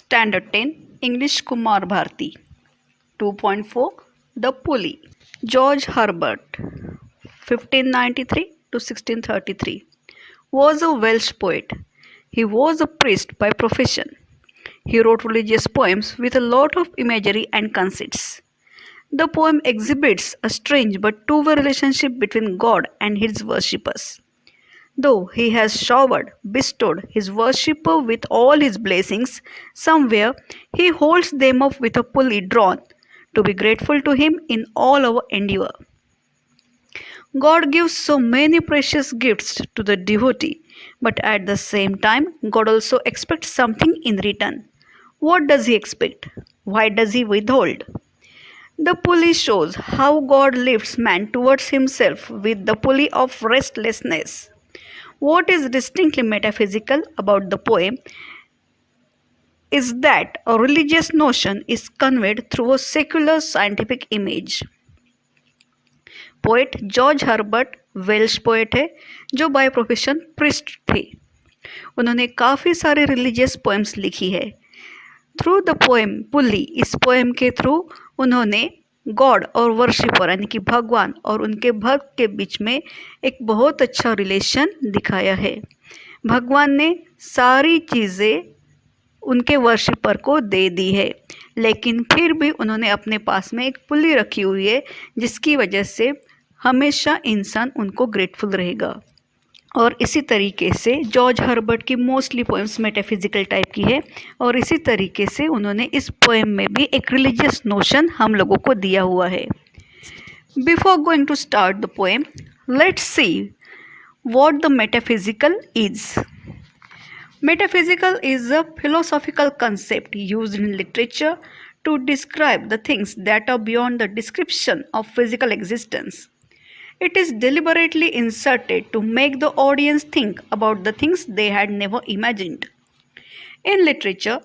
Standard 10 English Kumar Bharti 2.4 The Pulley George Herbert 1593 to 1633 was a Welsh poet. He was a priest by profession. He wrote religious poems with a lot of imagery and conceits. The poem exhibits a strange but two-way relationship between God and his worshippers. Though he has bestowed his worshipper with all his blessings, somewhere he holds them up with a pulley drawn to be grateful to him in all our endeavor. God gives so many precious gifts to the devotee, but at the same time, God also expects something in return. What does he expect? Why does he withhold? The pulley shows how God lifts man towards himself with the pulley of restlessness. What is distinctly metaphysical about the poem is that a religious notion is conveyed through a secular scientific image. Poet George Herbert Welsh poet है जो by profession priest थे। उन्होंने काफ़ी सारे religious poems लिखी है। Through the poem pulley, इस poem के थ्रू उन्होंने गॉड और वर्शिपर यानी कि भगवान और उनके भक्त के बीच में एक बहुत अच्छा रिलेशन दिखाया है। भगवान ने सारी चीज़ें उनके वर्शिपर को दे दी है, लेकिन फिर भी उन्होंने अपने पास में एक पुल्ली रखी हुई है जिसकी वजह से हमेशा इंसान उनको ग्रेटफुल रहेगा। और इसी तरीके से जॉर्ज हर्बर्ट की मोस्टली पोएम्स मेटाफिजिकल टाइप की है और इसी तरीके से उन्होंने इस पोएम में भी एक रिलीजियस नोशन हम लोगों को दिया हुआ है। Before going to start the poem, let's see what the metaphysical is. Metaphysical is a philosophical concept used in literature to describe the things that are beyond the description of physical existence. It is deliberately inserted to make the audience think about the things they had never imagined. In literature,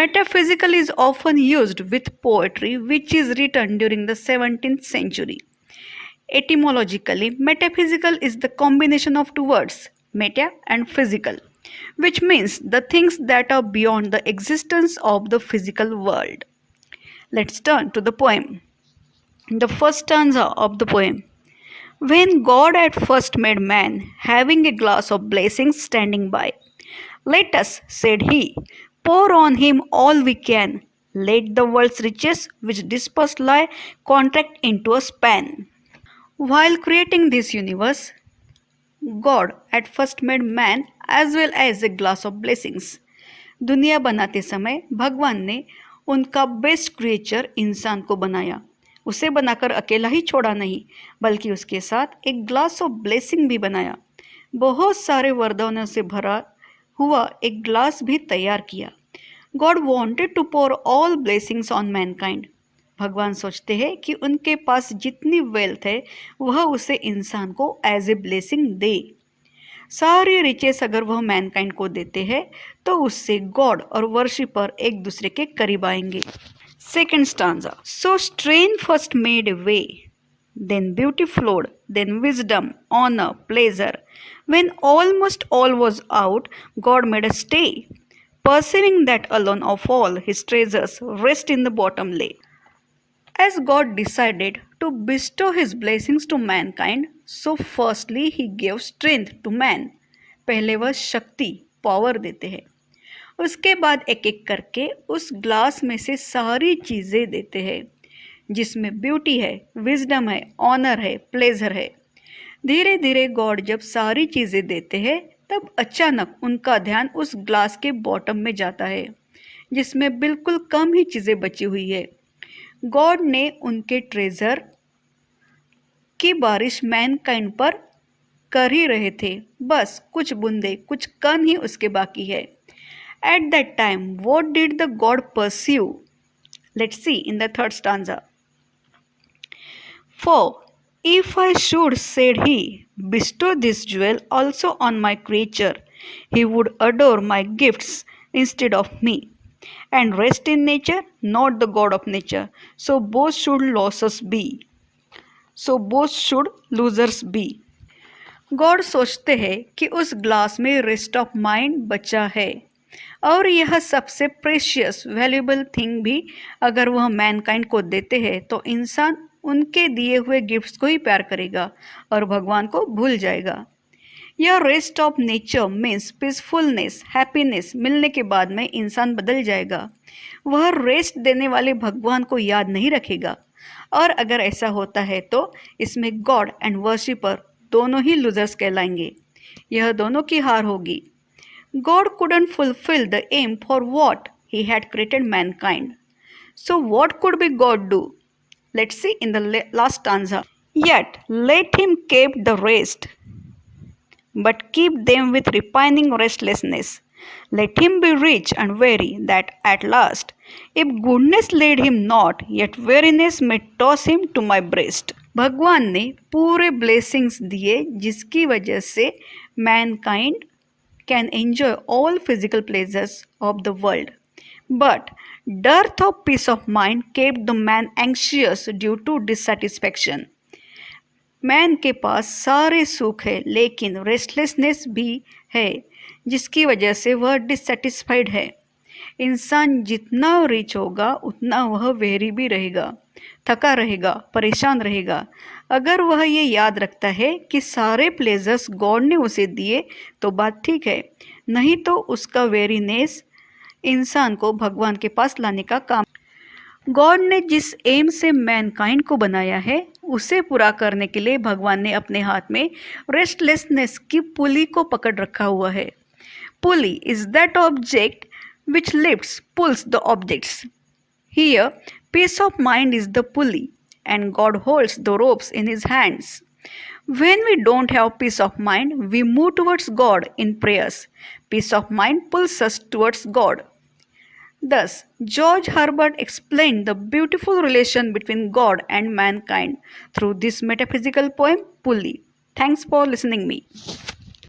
metaphysical is often used with poetry which is written during the 17th century. Etymologically, metaphysical is the combination of two words, meta and physical, which means the things that are beyond the existence of the physical world. Let's turn to the poem. The first stanza of the poem. When God at first made man, having a glass of blessings standing by, let us, said he, pour on him all we can. Let the world's riches which dispersed lie contract into a span. While creating this universe, God at first made man as well as a glass of blessings. दुनिया बनाते समय भगवान ने उनका best creature इंसान को बनाया। उसे बनाकर अकेला ही छोड़ा नहीं, बल्कि उसके साथ एक ग्लास ऑफ ब्लेसिंग भी बनाया। बहुत सारे वरदानों से भरा हुआ एक ग्लास भी तैयार किया। God wanted to pour all blessings on mankind. भगवान सोचते हैं कि उनके पास जितनी वेल्थ है वह उसे इंसान को एज ए ब्लेसिंग दे। सारी रिचेस अगर वह मैनकाइंड को देते हैं तो उससे गॉड और वर्शिपर एक दूसरे के करीब आएंगे। Second stanza. So strength first made a way, then beauty flowed, then wisdom, honour, pleasure. When almost all was out, God made a stay, perceiving that alone of all his treasures rest in the bottom lay. As God decided to bestow his blessings to mankind, so firstly he gave strength to man. पहले वह शक्ति power देते हैं, उसके बाद एक एक करके उस ग्लास में से सारी चीज़ें देते हैं जिसमें ब्यूटी है, विजडम है, ऑनर है, प्लेजर है। धीरे धीरे गॉड जब सारी चीज़ें देते हैं तब अचानक उनका ध्यान उस ग्लास के बॉटम में जाता है जिसमें बिल्कुल कम ही चीज़ें बची हुई है। गॉड ने उनके ट्रेजर की बारिश मैनकाइंड पर कर ही रहे थे, बस कुछ बूंदे, कुछ कण ही उसके बाकी है। At that time what did the God pursue? Let's see in the third stanza. For if I should, said he, bestow this jewel also on my creature, he would adore my gifts instead of me, and rest in nature, not the God of nature. So both should losers be. So both should losers be. God सोचते हैं कि उस glass में rest of mind बचा है, और यह सबसे प्रेशियस वैल्यूएबल थिंग भी अगर वह मैनकाइंड को देते हैं तो इंसान उनके दिए हुए गिफ्ट्स को ही प्यार करेगा और भगवान को भूल जाएगा। यह rest of nature means peacefulness, happiness मिलने के बाद में इंसान बदल जाएगा। वह रेस्ट देने वाले भगवान को याद नहीं रखेगा, और अगर ऐसा होता है तो इसमें गॉड एंड वर्शिपर दोनों ही लूजर्स कहलाएंगे। यह दोनों की हार होगी। God couldn't fulfill the aim for what he had created mankind. So what could be God do? Let's see in the last stanza. Yet let him keep the rest, but keep them with repining restlessness. Let him be rich and weary, that at last, if goodness led him not, yet weariness may toss him to my breast. भगवान ने पूरे blessings दिए जिसकी वजह से Mankind can enjoy all physical pleasures of the world. But dearth of peace of mind kept the man anxious due to dissatisfaction. Man के पास सारे सुख है लेकिन रेस्टलेसनेस भी है जिसकी वजह से वह डिससेटिस्फाइड है। इंसान जितना रिच होगा उतना वह वेरी भी रहेगा, थका रहेगा, परेशान रहेगा। अगर वह ये याद रखता है कि सारे प्लेजर्स गॉड ने उसे दिए तो बात ठीक है, नहीं तो उसका वेरीनेस इंसान को भगवान के पास लाने का काम। गॉड ने जिस एम से मैनकाइंड को बनाया है उसे पूरा करने के लिए भगवान ने अपने हाथ में रेस्टलेसनेस की पुली को पकड़ रखा हुआ है। Pulley is that object which lifts, pulls the objects. Here, peace of mind is the pulley, and God holds the ropes in his hands. When we don't have peace of mind, we move towards God in prayers. Peace of mind pulls us towards God. Thus, George Herbert explained the beautiful relation between God and mankind through this metaphysical poem, Pulley. Thanks for listening me.